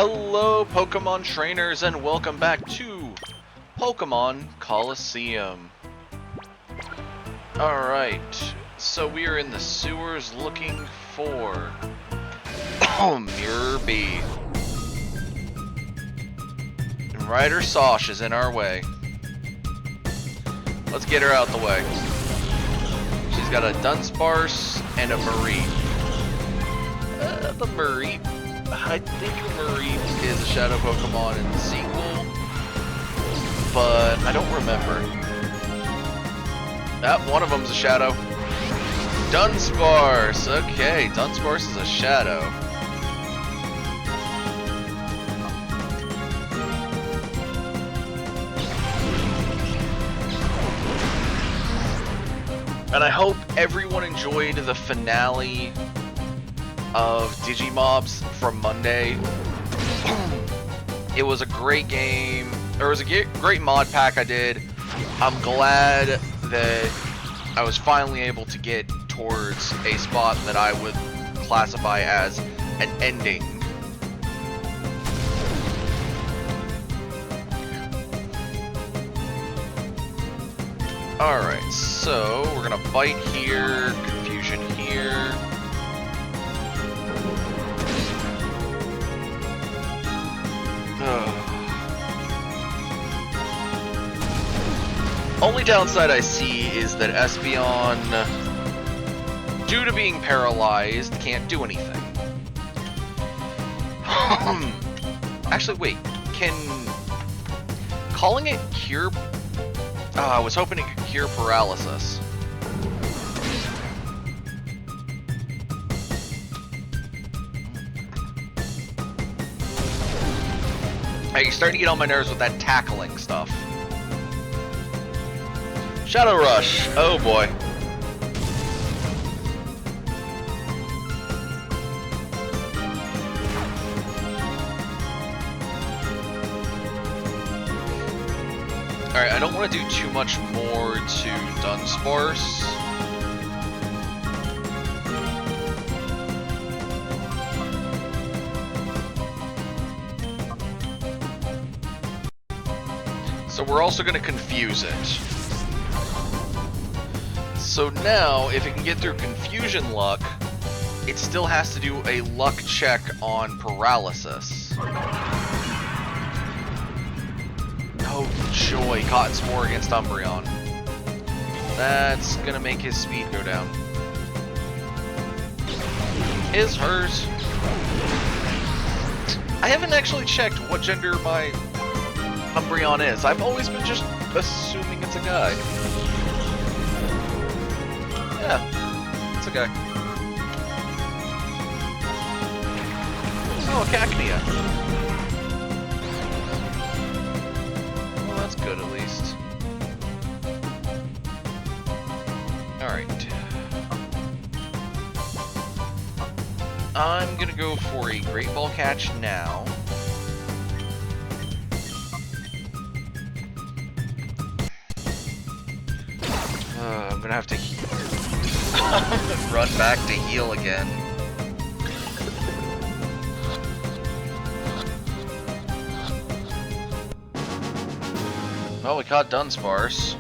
Hello, Pokemon trainers, and welcome back to Pokemon Colosseum. Alright, so we are in the sewers looking for Mirror B. And Ryder Sosh is in our way. Let's get her out the way. She's got a Dunsparce and a Mareep. The Mareep. I think Mareep is a Shadow Pokemon in the sequel, but I don't remember. One of them's a Shadow. Dunsparce! Okay, Dunsparce is a Shadow. And I hope everyone enjoyed the finale of Digimobs from Monday. It was a great game. It was a great mod pack I did. I'm glad that I was finally able to get towards a spot that I would classify as an ending. Alright, so we're gonna bite here, confusion here. Only downside I see is that Espeon, due to being paralyzed, can't do anything. Actually, wait, calling it cure? I was hoping it could cure paralysis. Hey, you're starting to get on my nerves with that tackling stuff. Shadow Rush. Oh boy. Alright, I don't want to do too much more to Dunsparce. So we're also going to confuse it. So now, if it can get through Confusion Luck, it still has to do a luck check on paralysis. Oh joy, Cotton Spore against Umbreon. That's gonna make his speed go down. Is hers. I haven't actually checked what gender my Umbreon is. I've always been just assuming it's a guy. Yeah, it's a guy. Oh, a Cacnea. Well, that's good at least. Alright. I'm gonna go for a Great Ball catch now. I'm gonna have to run back to heal again. Well, we caught Dunsparce.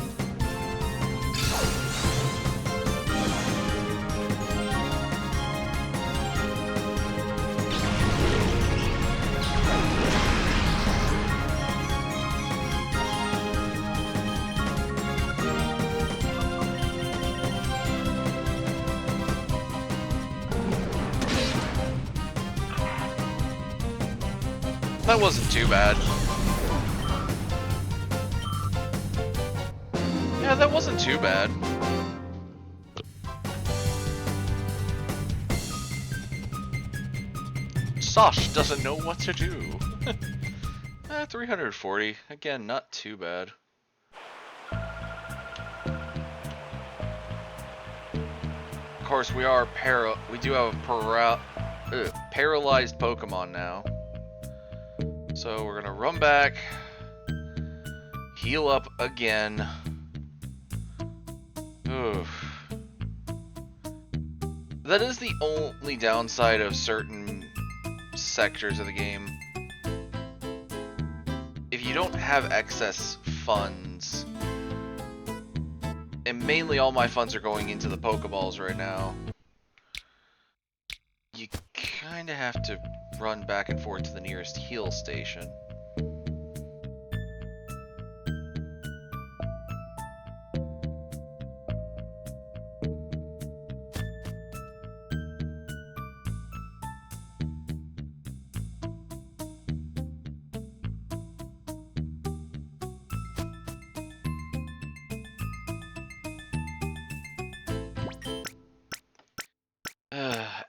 That wasn't too bad. Yeah, that wasn't too bad. Sosh doesn't know what to do. 340. Again, not too bad. Of course, we do have a paralyzed Pokemon now. So we're gonna run back, heal up again. Oof. That is the only downside of certain sectors of the game. you don't have excess funds, and mainly all my funds are going into the Pokeballs right now, you kind of have to run back and forth to the nearest heal station.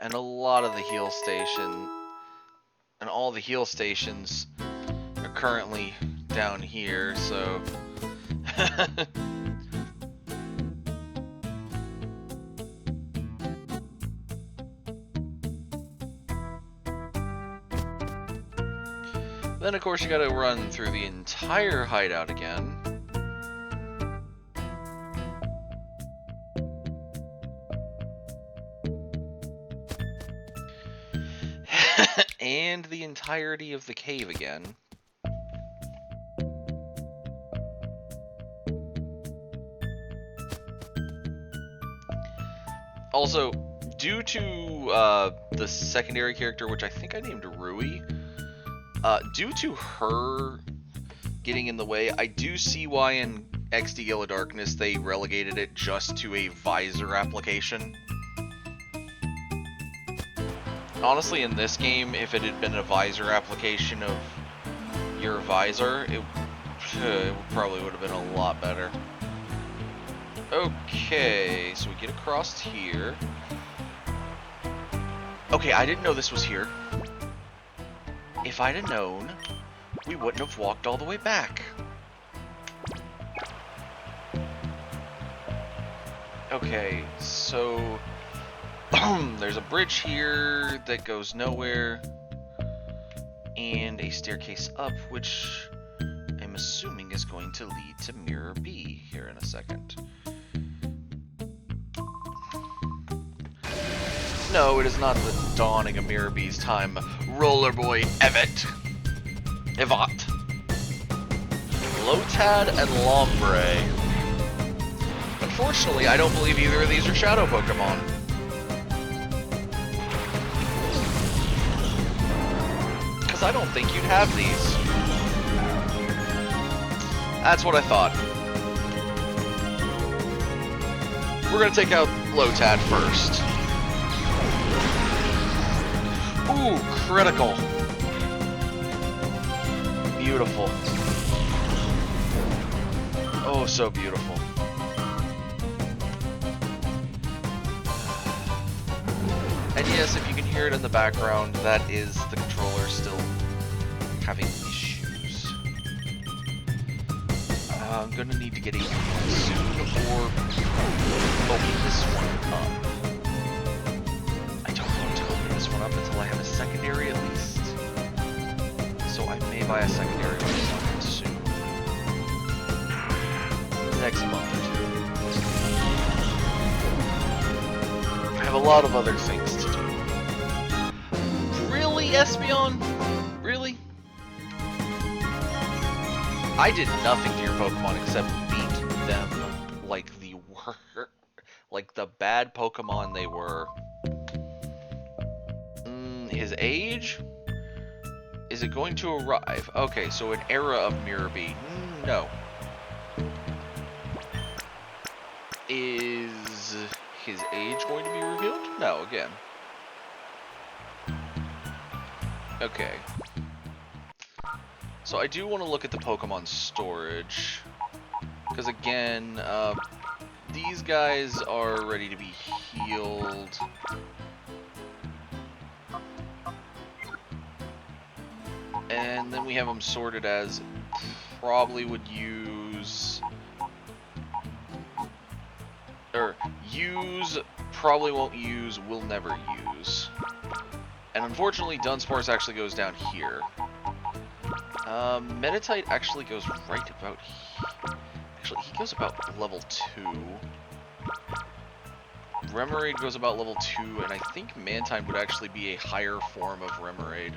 And a lot of the heal station, and all the heal stations are currently down here, so then of course you gotta run through the entire hideout again. And the entirety of the cave again. Also, due to the secondary character, which I think I named Rui, due to her getting in the way, I do see why in XD Yellow Darkness they relegated it just to a visor application. Honestly, in this game, if it had been a visor application of your visor, it probably would have been a lot better. Okay, so we get across here. Okay, I didn't know this was here. If I'd have known, we wouldn't have walked all the way back. Okay, so there's a bridge here that goes nowhere, and a staircase up, which I'm assuming is going to lead to Mirror B here in a second. No, it is not the dawning of Mirror B's time. Rollerboy Evet. Lotad and Lombre. Unfortunately, I don't believe either of these are Shadow Pokemon. Because I don't think you'd have these. That's what I thought. We're going to take out Lotad first. Ooh, critical. Beautiful. Oh, so beautiful. And yes, if you can hear it in the background, that is the controller still having issues. I'm gonna need to get a soon or open this one up. I don't want to open this one up until I have a secondary at least. So I may buy a secondary one soon. Next month or two. I have a lot of other things to do. Really, Espeon? Really? I did nothing to your Pokemon except beat them like the bad Pokemon they were. His age? Is it going to arrive? Okay, so an era of Mirror B. No. Is his age going to be revealed? No, again. Okay. So I do want to look at the Pokemon storage. Because again, these guys are ready to be healed. And then we have them sorted as probably would use... Or use, probably won't use, will never use. And unfortunately, Dunsparce actually goes down here. Meditite actually goes right about here. Actually, he goes about level 2. Remoraid goes about level 2, and I think Mantine would actually be a higher form of Remoraid.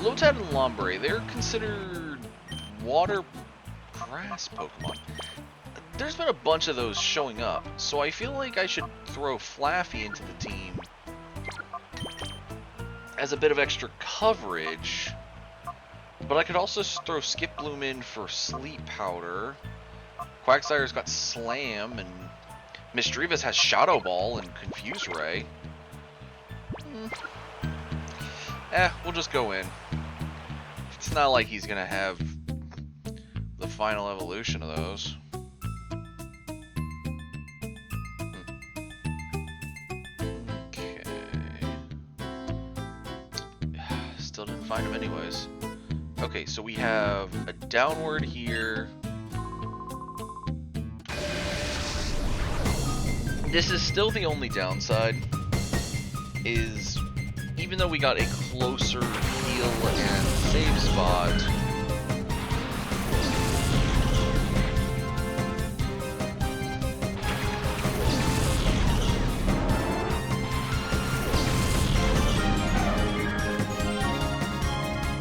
Lotad and Lombre, they're considered water grass Pokemon. There's been a bunch of those showing up, so I feel like I should throw Flaffy into the team as a bit of extra coverage, but I could also throw Skiploom in for Sleep Powder. Quagsire's got Slam, and Misdreavus has Shadow Ball and Confuse Ray. We'll just go in. It's not like he's gonna have the final evolution of those. Okay. Still didn't find him anyways. Okay, so we have a downward here. This is still the only downside, is even though we got a closer heal and save spot,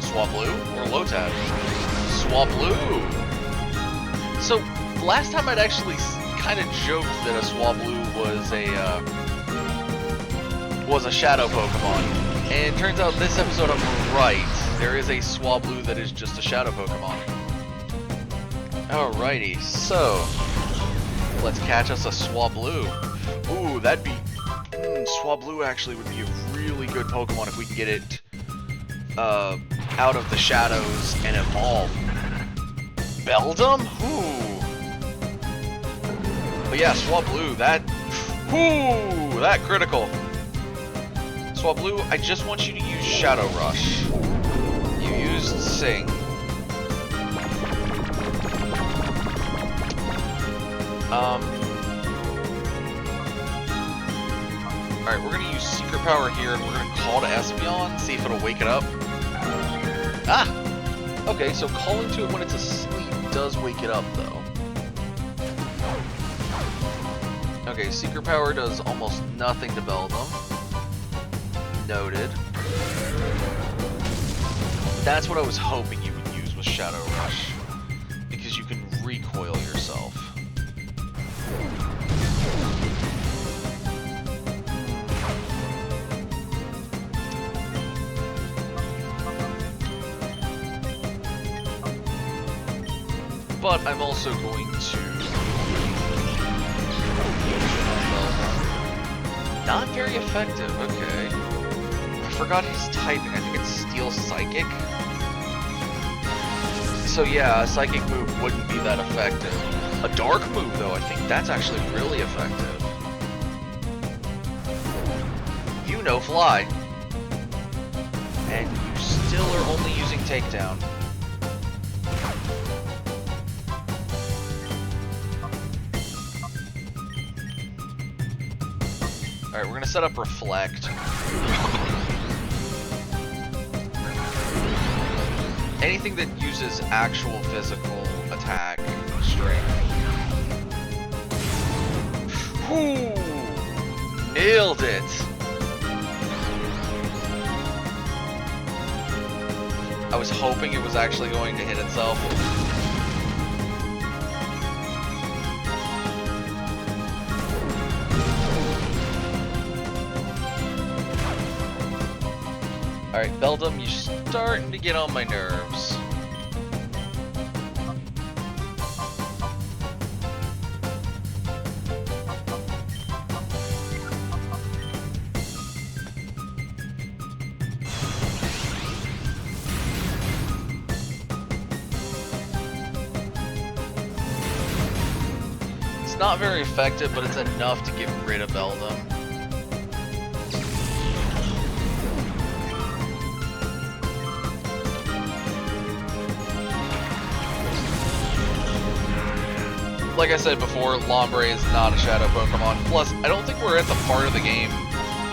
Swablu or Lotad? Swablu! So, last time I'd actually kind of joked that a Swablu was a shadow Pokemon. And it turns out this episode I'm right. There is a Swablu that is just a shadow Pokemon. Alrighty, so let's catch us a Swablu. Ooh, that'd be... Swablu actually would be a really good Pokemon if we can get it out of the shadows and evolve. Beldum? Ooh. But yeah, Swablu, that critical. Swablu, I just want you to use Shadow Rush. You used Sing. Alright, we're gonna use Secret Power here, and we're gonna call to Espeon, see if it'll wake it up. Ah! Okay, so calling to it when it's asleep does wake it up, though. Okay, Secret Power does almost nothing to Beldum. Noted. That's what I was hoping you would use with Shadow Rush, because you can recoil yourself. But I'm also going to... Not very effective, okay. I forgot his typing, I think it's Steel Psychic. So yeah, a Psychic move wouldn't be that effective. A Dark move though, I think that's actually really effective. You know Fly. And you still are only using Takedown. Alright, we're gonna set up Reflect. Anything that uses actual physical attack strength. Whoo! Nailed it! I was hoping it was actually going to hit itself. Alright, Beldum, you're starting to get on my nerves. It's not very effective, but it's enough to get rid of Beldum. Like I said before, Lombre is not a shadow Pokemon. Plus, I don't think we're at the part of the game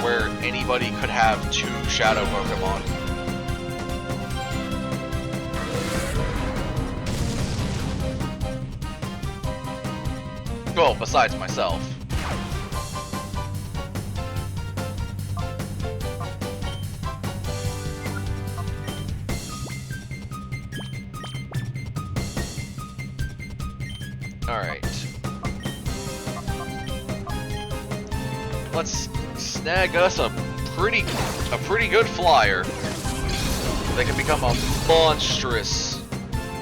where anybody could have two shadow Pokemon. Well, besides myself. Alright. Let's snag us a pretty good flyer that can become a monstrous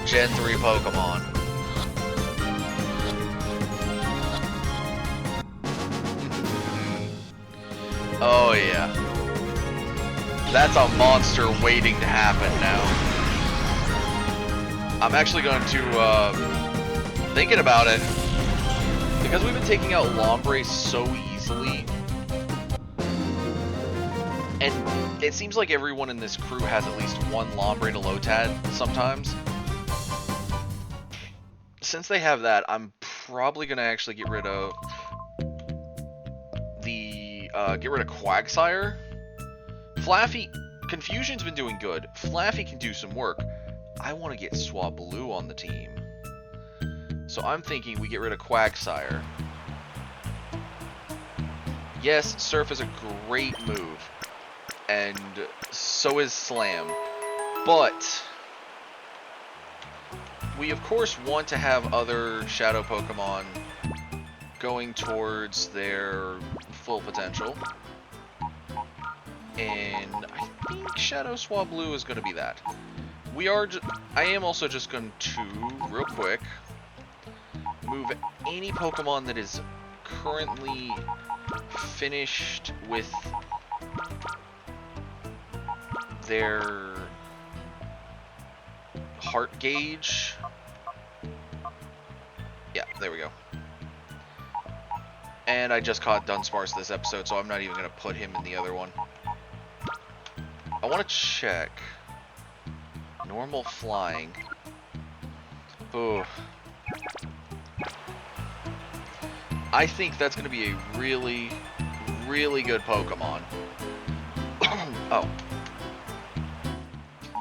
Gen 3 Pokemon. Oh yeah. That's a monster waiting to happen now. I'm actually going to, thinking about it, because we've been taking out Lombre so easily, and it seems like everyone in this crew has at least one Lombre to Lotad sometimes. Since they have that, I'm probably going to actually get rid of Quagsire. Flaffy, Confusion's been doing good. Flaffy can do some work. I want to get Swablu on the team. So I'm thinking we get rid of Quagsire. Yes, Surf is a great move. And so is Slam. But we of course want to have other Shadow Pokemon going towards their full potential. And I think Shadow Swablu is going to be that. I am also just going to, real quick, move any Pokemon that is currently finished with their heart gauge. Yeah, there we go. And I just caught Dunsparce this episode, so I'm not even going to put him in the other one. I want to check normal flying. Ooh. I think that's going to be a really, really good Pokemon. Oh.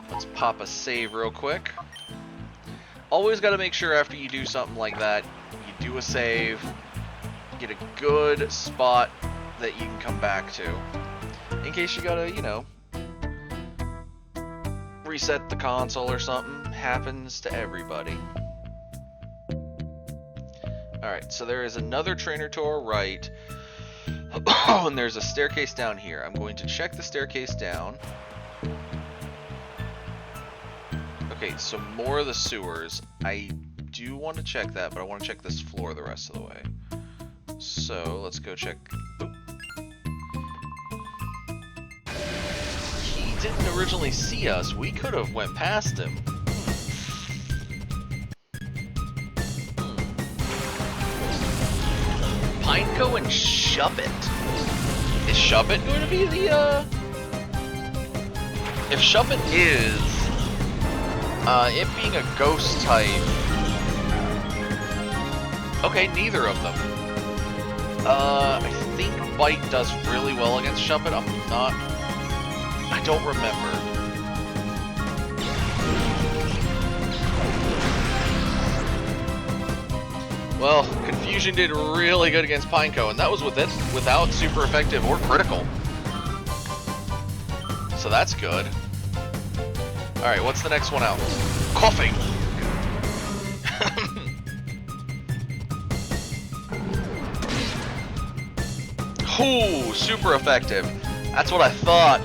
Let's pop a save real quick. Always got to make sure after you do something like that, you do a save, get a good spot that you can come back to. In case you gotta, you know, reset the console or something. Happens to everybody. Alright, so there is another trainer to our right. And there's a staircase down here. I'm going to check the staircase down. Okay, so more of the sewers. I do want to check that, but I want to check this floor the rest of the way. So, let's go check. Oop. He didn't originally see us. We could have went past him. Pineco and Shuppet. Is Shuppet going to be the, If Shuppet is, it being a ghost type... Okay, neither of them. I think Bite does really well against Shuppet. I don't remember. Well, Confusion did really good against Pineco, and that was without super effective or critical. So that's good. Alright, what's the next one out? Coughing! Ooh, super effective. That's what I thought.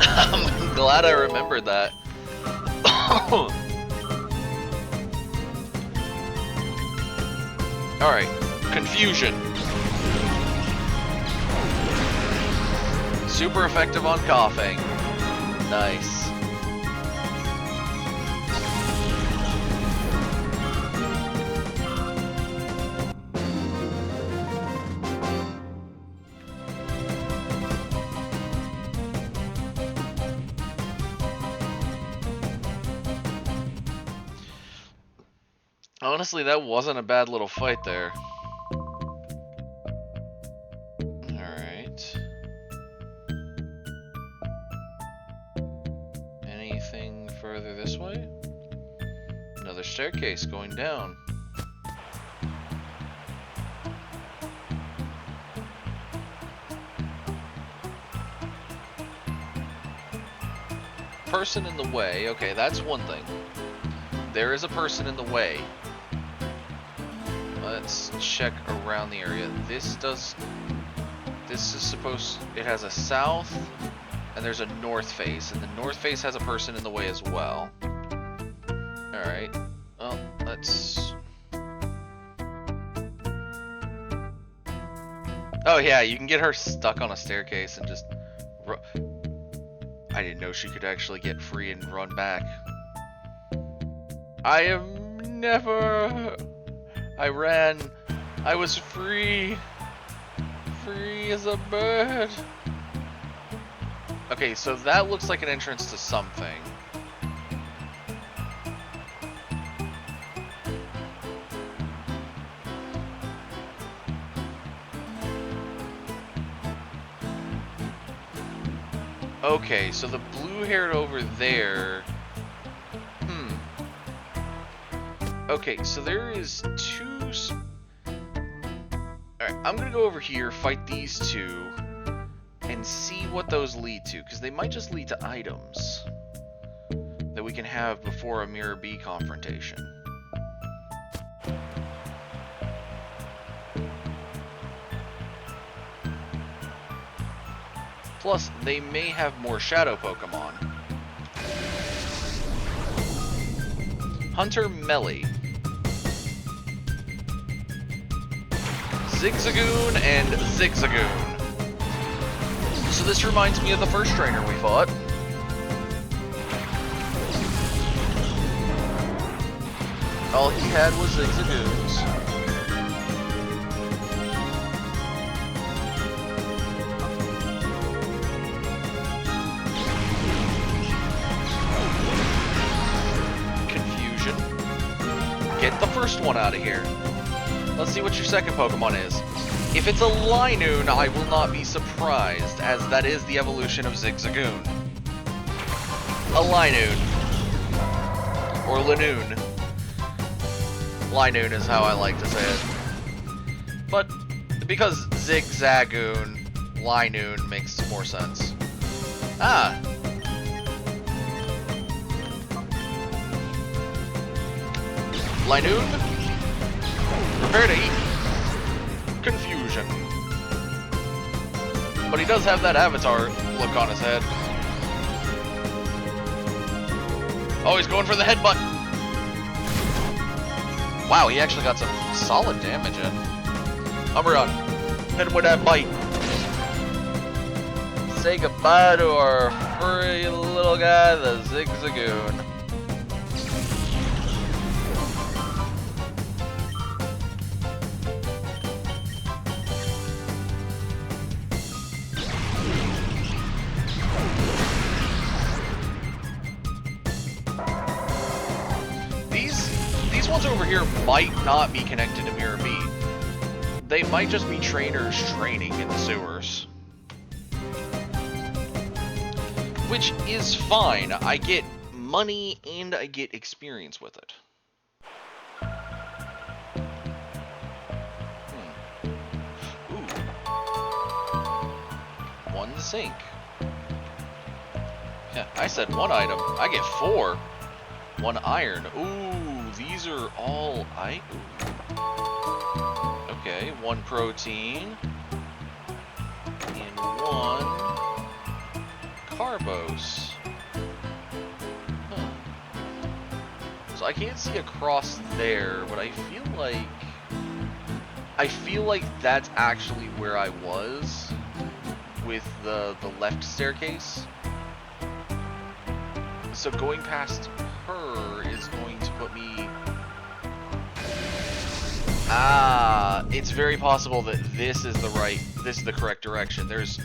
I'm glad I remembered that. Alright, Confusion. Super effective on coughing. Nice. Honestly, that wasn't a bad little fight there. Alright. Anything further this way? Another staircase going down. person in the way. Okay, that's one thing. There is a person in the way. Let's check around the area. This is supposed... It has a south, and there's a north face. And the north face has a person in the way as well. Alright. Well, let's... Oh yeah, you can get her stuck on a staircase and just... I didn't know she could actually get free and run back. I am never... I ran. I was free. Free as a bird. Okay, so that looks like an entrance to something. Okay, so the blue-haired over there... Okay, so there is two... Alright, I'm gonna go over here, fight these two, and see what those lead to, because they might just lead to items that we can have before a Mirror B confrontation. Plus, they may have more shadow Pokemon. Hunter Melee. Zigzagoon and Zigzagoon. So this reminds me of the first trainer we fought. All he had was Zigzagoons. Confusion. Get the first one out of here. Let's see what your second Pokemon is. If it's a Linoon, I will not be surprised, as that is the evolution of Zigzagoon. A Linoon. Or Linoon. Linoon is how I like to say it. But because Zigzagoon, Linoon makes more sense. Ah! Linoon? Prepare to eat. Confusion. But he does have that avatar look on his head. Oh, he's going for the headbutt. Wow, he actually got some solid damage in. Umbreon, hit him with that bite. Say goodbye to our furry little guy, the Zigzagoon. These ones over here might not be connected to Mirror B. They might just be trainers training in the sewers. Which is fine. I get money and I get experience with it. Ooh. One zinc. Yeah, I said one item. I get 4. 1 iron. Ooh, these are all okay, 1 protein. And 1 carbose. Huh. So I can't see across there, but I feel like that's actually where I was with the left staircase. So going past her is going to put me... Ah, it's very possible that this is the correct direction. There's...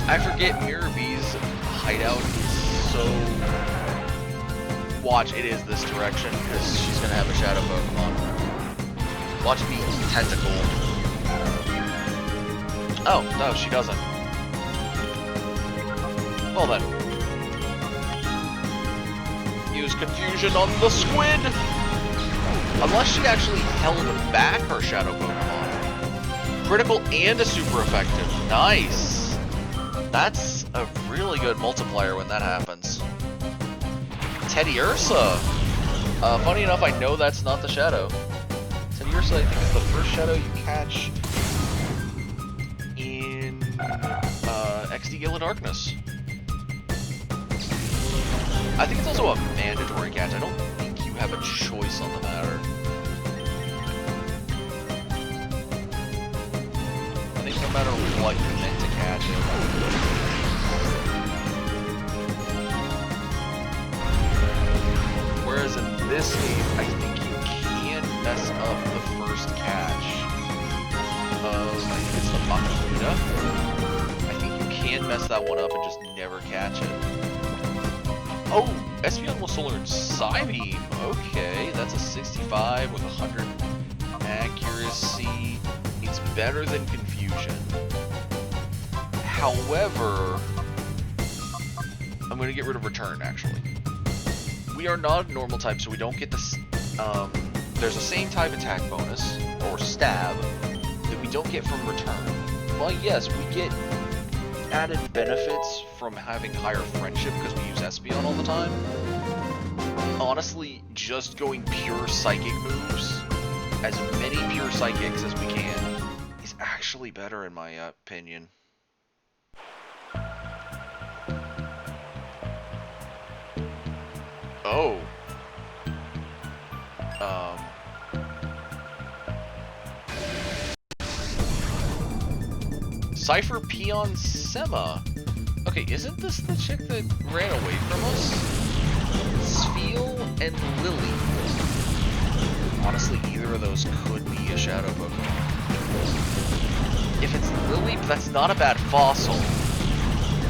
I forget Mirror B's hideout is so... Watch, it is this direction, because she's going to have a shadow Pokemon. Watch me tentacle. Oh, no, she doesn't. Well then. Use confusion on the squid! Unless she actually held back her shadow Pokemon. Critical and a super effective. Nice! That's a really good multiplier when that happens. Teddy Ursa! Funny enough, I know that's not the shadow. Teddy Ursa, I think, is the first shadow you catch in XD Gale of Darkness. I think it's also a mandatory catch. I don't think you have a choice on the matter. I think no matter what, you're meant to catch it. Whereas in this game, I think you can mess up the first catch of, I think it's the Machina. I think you can mess that one up and just never catch it. Oh, Espeon will Solar and Psybeam. Okay, that's a 65 with 100 accuracy. It's better than Confusion. However, I'm going to get rid of Return, actually. We are not a normal type, so we don't get this. There's a same type attack bonus, or stab, that we don't get from Return. Well, yes, we get added benefits from having higher friendship because we use Espeon all the time. Honestly, just going pure psychic moves, as many pure psychics as we can, is actually better in my opinion. Oh. Cypher Peon Sema. Okay, isn't this the chick that ran away from us? Spheal and Lily. Honestly, either of those could be a shadow Pokemon. If it's Lily, that's not a bad fossil.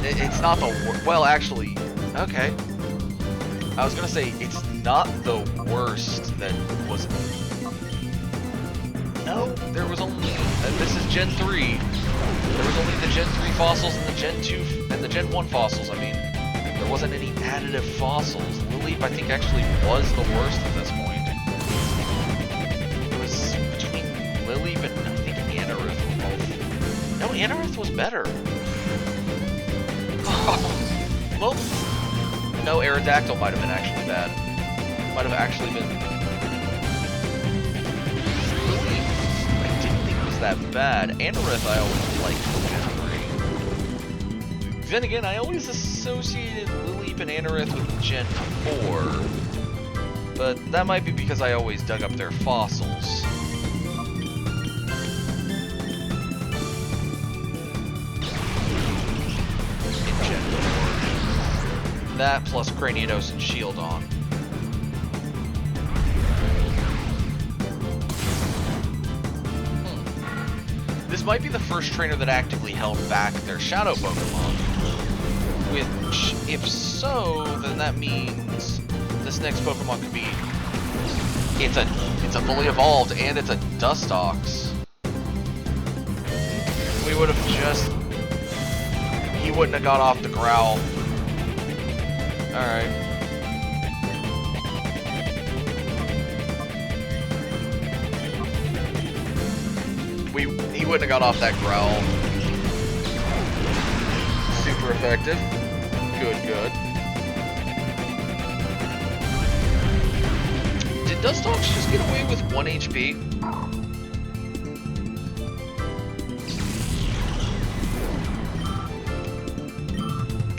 It's not the worst. Well, actually, okay. I was gonna say, it's not the worst that was. No, there was only. This is Gen 3. There was only the Gen 3 fossils and the Gen 2 and the Gen 1 fossils. I mean, there wasn't any additive fossils. Lileep, I think, actually was the worst at this point. It was between Lileep and I think Anorith were both. No, Anorith was better. Well, no, Aerodactyl might have been actually bad. Might have actually been. Lileep, I didn't think was that bad. Anorith, I always liked category. Then again, I always associated Lileep and Anorith with Gen 4. But that might be because I always dug up their fossils. In Gen 4. That plus Cranidos and Shieldon. This might be the first trainer that actively held back their shadow Pokemon. Which, if so, then that means this next Pokemon could be. It's a fully evolved and it's a Dustox. We would have just. He wouldn't have got off the growl. Alright. He wouldn't have got off that growl. Super effective. Good, good. Did Dustox just get away with 1 HP?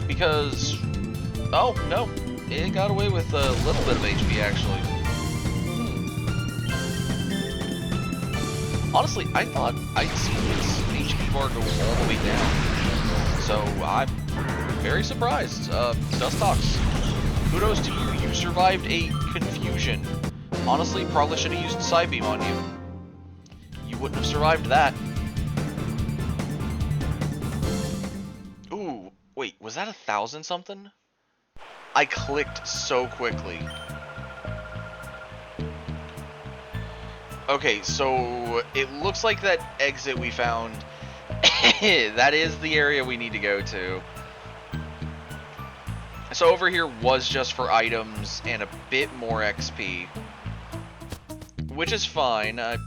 Because... Oh, no. It got away with a little bit of HP, actually. Honestly, I thought I'd seen its HP bar go all the way down. So, I'm very surprised. Dustox, kudos to you. You survived a confusion. Honestly, probably should have used Psybeam on you. You wouldn't have survived that. Ooh, wait, was that 1,000 something? I clicked so quickly. Okay, so it looks like that exit we found, that is the area we need to go to. So over here was just for items and a bit more XP, which is fine. The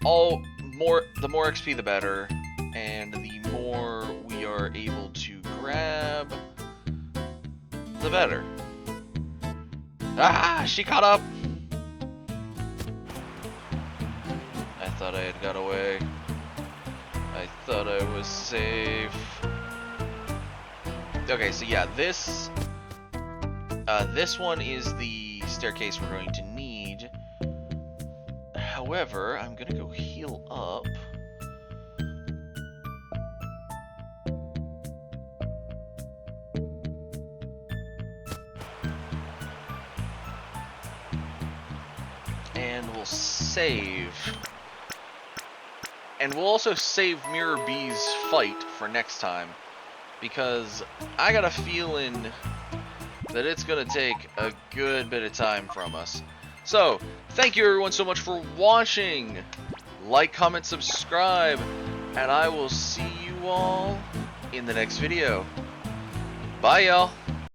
more XP the better, and the more we are are able to grab, the better. Ah, she caught up! I thought I had got away. I thought I was safe. Okay, so yeah, this one is the staircase we're going to need. However, I'm gonna go heal up. And we'll save. And we'll also save Mirror B's fight for next time, because I got a feeling that it's going to take a good bit of time from us. So, thank you everyone so much for watching. Like, comment, subscribe, and I will see you all in the next video. Bye, y'all.